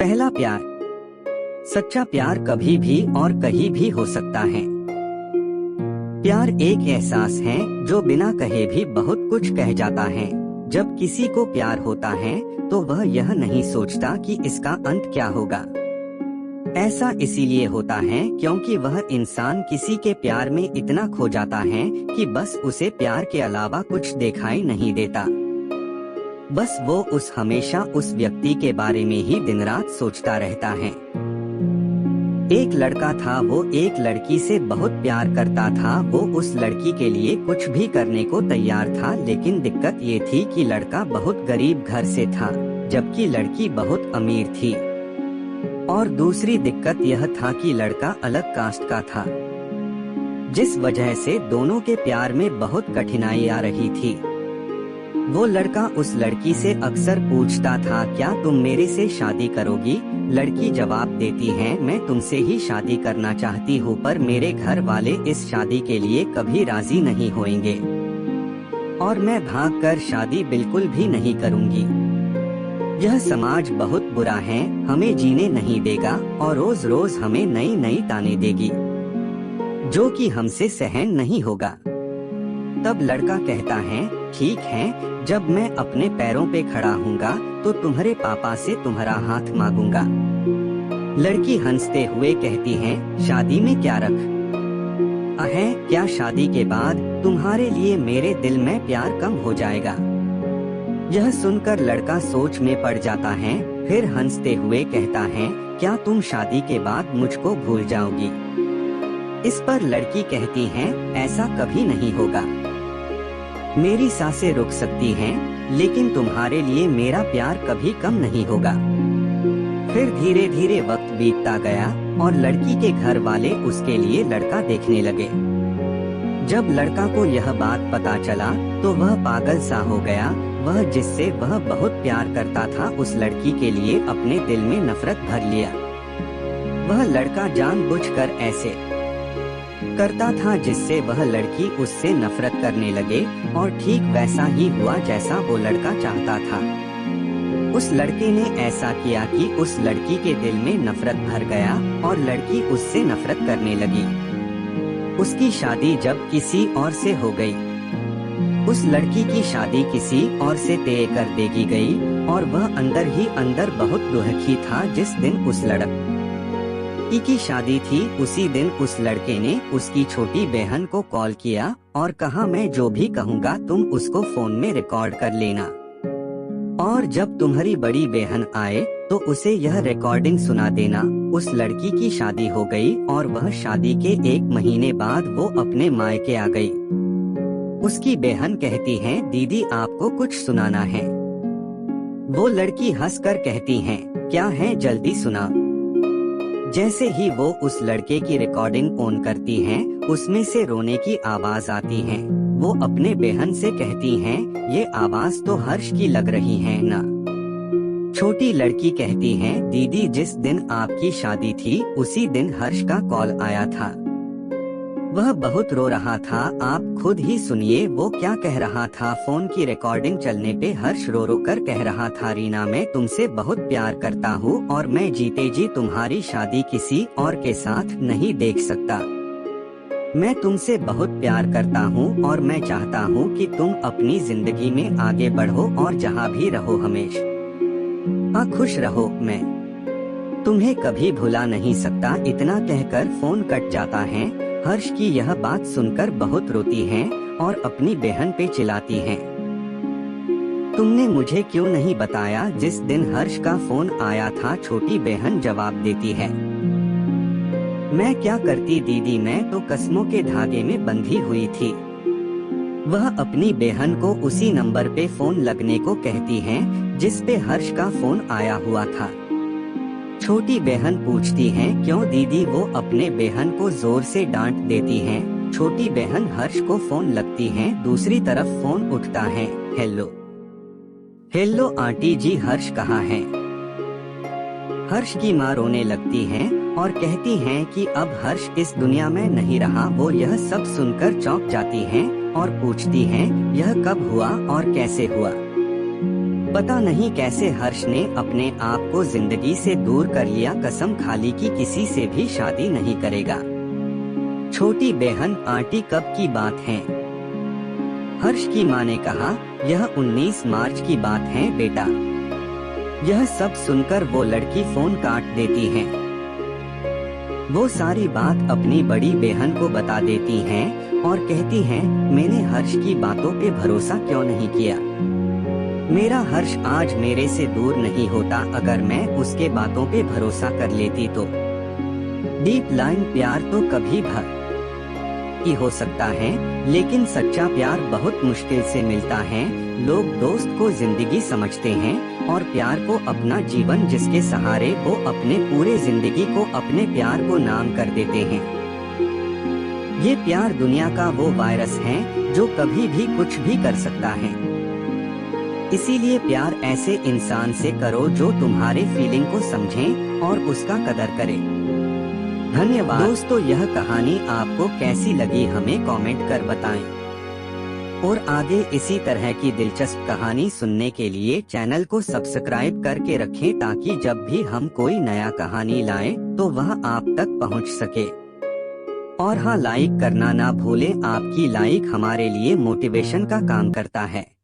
पहला प्यार। सच्चा प्यार कभी भी और कहीं भी हो सकता है। प्यार एक एहसास है जो बिना कहे भी बहुत कुछ कह जाता है। जब किसी को प्यार होता है तो वह यह नहीं सोचता कि इसका अंत क्या होगा। ऐसा इसीलिए होता है क्योंकि वह इंसान किसी के प्यार में इतना खो जाता है कि बस उसे प्यार के अलावा कुछ दिखाई नहीं देता। बस वो हमेशा उस व्यक्ति के बारे में ही दिन रात सोचता रहता है। एक लड़का था, वो एक लड़की से बहुत प्यार करता था। वो उस लड़की के लिए कुछ भी करने को तैयार था, लेकिन दिक्कत ये थी कि लड़का बहुत गरीब घर से था, जबकि लड़की बहुत अमीर थी। और दूसरी दिक्कत यह था कि लड़का अलग कास्ट का था, जिस वजह से दोनों के प्यार में बहुत कठिनाई आ रही थी। वो लड़का उस लड़की से अक्सर पूछता था, क्या तुम मेरे से शादी करोगी? लड़की जवाब देती है, मैं तुमसे ही शादी करना चाहती हूँ, पर मेरे घर वाले इस शादी के लिए कभी राजी नहीं होंगे और मैं भागकर शादी बिल्कुल भी नहीं करूँगी। यह समाज बहुत बुरा है, हमें जीने नहीं देगा और रोज रोज हमें नई नई ताने देगी, जो कि हमसे सहन नहीं होगा। तब लड़का कहता है, ठीक है, जब मैं अपने पैरों पे खड़ा हूँगा तो तुम्हारे पापा से तुम्हारा हाथ मांगूंगा। लड़की हंसते हुए कहती है, शादी में क्या रख है? क्या शादी के बाद तुम्हारे लिए मेरे दिल में प्यार कम हो जाएगा? यह सुनकर लड़का सोच में पड़ जाता है, फिर हंसते हुए कहता है, क्या तुम शादी के बाद मुझको भूल जाओगी? इस पर लड़की कहती है, ऐसा कभी नहीं होगा। मेरी सांसें रुक सकती हैं, लेकिन तुम्हारे लिए मेरा प्यार कभी कम नहीं होगा। फिर धीरे धीरे वक्त बीतता गया और लड़की के घर वाले उसके लिए लड़का देखने लगे। जब लड़का को यह बात पता चला तो वह पागल सा हो गया। वह जिससे वह बहुत प्यार करता था, उस लड़की के लिए अपने दिल में नफरत भर लिया। वह लड़का जानबूझकर ऐसे करता था जिससे वह लड़की उससे नफरत करने लगे, और ठीक वैसा ही हुआ जैसा वो लड़का चाहता था। उस लड़के ने ऐसा किया कि उस लड़की के दिल में नफरत भर गया और लड़की उससे नफरत करने लगी। उसकी शादी जब किसी और से हो गई, उस लड़की की शादी किसी और से तय कर देगी गई और वह अंदर ही अंदर बहुत दुखी था। जिस दिन उस लड़की की शादी थी, उसी दिन उस लड़के ने उसकी छोटी बहन को कॉल किया और कहा, मैं जो भी कहूँगा तुम उसको फोन में रिकॉर्ड कर लेना, और जब तुम्हारी बड़ी बहन आए तो उसे यह रिकॉर्डिंग सुना देना। उस लड़की की शादी हो गई और वह शादी के 1 महीने बाद वो अपने मायके आ गई। उसकी बहन कहती है, दीदी आपको कुछ सुनाना है। वो लड़की हंसकर कहती है, क्या है, जल्दी सुना। जैसे ही वो उस लड़के की रिकॉर्डिंग ऑन करती हैं, उसमें से रोने की आवाज आती है। वो अपने बहन से कहती हैं, ये आवाज तो हर्ष की लग रही है ना? छोटी लड़की कहती है, दीदी जिस दिन आपकी शादी थी उसी दिन हर्ष का कॉल आया था। वह बहुत रो रहा था, आप खुद ही सुनिए वो क्या कह रहा था। फोन की रिकॉर्डिंग चलने पे हर्ष रो रो कर कह रहा था, रीना मैं तुमसे बहुत प्यार करता हूँ और मैं जीते जी तुम्हारी शादी किसी और के साथ नहीं देख सकता। मैं तुमसे बहुत प्यार करता हूँ और मैं चाहता हूँ कि तुम अपनी जिंदगी में आगे बढ़ो और जहाँ भी रहो हमेशा खुश रहो। मैं तुम्हें कभी भुला नहीं सकता। इतना कहकर फोन कट जाता है। हर्ष की यह बात सुनकर बहुत रोती हैं और अपनी बहन पे चिल्लाती हैं, तुमने मुझे क्यों नहीं बताया जिस दिन हर्ष का फोन आया था? छोटी बहन जवाब देती है, मैं क्या करती दीदी, मैं तो कसमों के धागे में बंधी हुई थी। वह अपनी बहन को उसी नंबर पे फोन लगने को कहती है जिस पे हर्ष का फोन आया हुआ था। छोटी बहन पूछती है, क्यों दीदी? वो अपने बहन को जोर से डांट देती हैं। छोटी बहन हर्ष को फोन लगती है। दूसरी तरफ फोन उठता है, हेलो हेलो आंटी जी, हर्ष कहाँ है? हर्ष की माँ रोने लगती है और कहती हैं कि अब हर्ष इस दुनिया में नहीं रहा। वो यह सब सुनकर चौंक जाती हैं और पूछती हैं, यह कब हुआ और कैसे हुआ? पता नहीं कैसे हर्ष ने अपने आप को जिंदगी से दूर कर लिया, कसम खाली कि किसी से भी शादी नहीं करेगा। छोटी बहन आंटी कब की बात है? हर्ष की मां ने कहा, यह 19 मार्च की बात है बेटा। यह सब सुनकर वो लड़की फोन काट देती है। वो सारी बात अपनी बड़ी बहन को बता देती हैं और कहती हैं, मैंने हर्ष की बातों पे भरोसा क्यों नहीं किया। मेरा हर्ष आज मेरे से दूर नहीं होता अगर मैं उसके बातों पे भरोसा कर लेती तो। डीप लाइन प्यार तो कभी भी हो सकता है, लेकिन सच्चा प्यार बहुत मुश्किल से मिलता है। लोग दोस्त को जिंदगी समझते हैं और प्यार को अपना जीवन, जिसके सहारे वो अपने पूरे जिंदगी को अपने प्यार को नाम कर देते हैं। ये प्यार दुनिया का वो वायरस है जो कभी भी कुछ भी कर सकता है। इसीलिए प्यार ऐसे इंसान से करो जो तुम्हारे फीलिंग को समझे और उसका कदर करे। धन्यवाद दोस्तों, यह कहानी आपको कैसी लगी हमें कमेंट कर बताएं। और आगे इसी तरह की दिलचस्प कहानी सुनने के लिए चैनल को सब्सक्राइब करके रखें ताकि जब भी हम कोई नया कहानी लाएं तो वह आप तक पहुंच सके। और हाँ, लाइक करना ना भूलें, आपकी लाइक हमारे लिए मोटिवेशन का काम करता है।